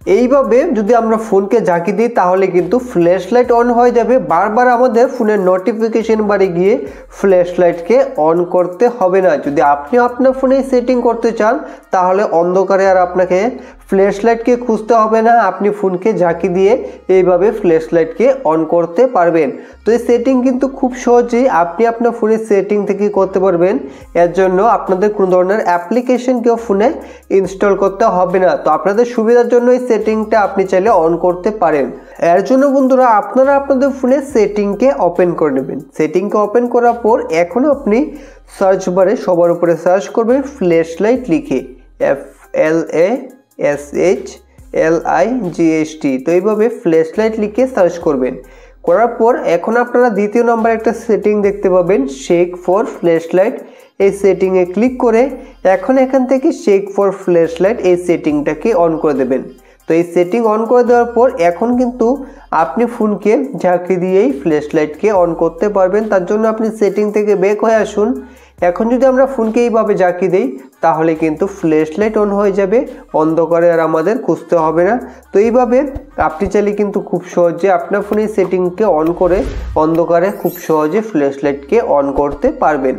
এইভাবে যদি আমরা ফোনকে ঝাঁকি দিই তাহলে কিন্তু ফ্ল্যাশ লাইট অন হয়ে যাবে। বারবার আমাদের ফোনের নোটিফিকেশন বারে গিয়ে ফ্ল্যাশ লাইটকে অন করতে হবে না। যদি আপনি আপনার ফোনে সেটিং করতে চান তাহলে অন্ধকারে আর আপনাকে ফ্ল্যাশ লাইটকে খুঁজতে হবে না, আপনি ফোনকে ঝাঁকি দিয়ে এইভাবে ফ্ল্যাশ লাইটকে অন করতে পারবেন। তো এই সেটিং কিন্তু খুব সহজেই আপনি আপনার ফোনের সেটিং থেকে করতে পারবেন। এর জন্য আপনাদের কোনো ধরনের অ্যাপ্লিকেশন কেউ ফোনে ইনস্টল করতে হবে না। তো আপনাদের সুবিধার জন্য এই সেটিংটা আপনি চাইলে অন করতে পারেন। এর জন্য বন্ধুরা আপনারা আপনাদের ফোনের সেটিংকে ওপেন করে নেবেন। সেটিংকে ওপেন করার পর এখন আপনি সার্চ বারে সবার উপরে সার্চ করবেন ফ্ল্যাশ লাইট লিখে, FLASHLIGHT। তো এইভাবে ফ্ল্যাশ লাইট লিখে সার্চ করবেন। করার পর এখন আপনারা দ্বিতীয় নম্বরে একটা সেটিং দেখতে পাবেন, শেক ফর ফ্ল্যাশ লাইট। এই সেটিংয়ে ক্লিক করে এখন এখান থেকে শেক ফর ফ্ল্যাশ লাইট এই সেটিংটাকে অন করে দেবেন। তো এই সেটিং অন করে দেওয়ার পর এখন কিন্তু আপনি ফোনকে ঝাঁকি দিয়েই ফ্ল্যাশ লাইটকে অন করতে পারবেন। তার জন্য আপনি সেটিং থেকে ব্যাক হয়ে আসুন। এখন যদি আমরা ফোনকে এইভাবে ঝাঁকি দিই তাহলে কিন্তু ফ্ল্যাশ লাইট অন হয়ে যাবে, অন্ধকারে আর আমাদের খুঁজতে হবে না। তো এইভাবে আপনি চাইলে কিন্তু খুব সহজে আপনার ফোনের সেটিংকে অন করে অন্ধকারে খুব সহজে ফ্ল্যাশ লাইটকে অন করতে পারবেন।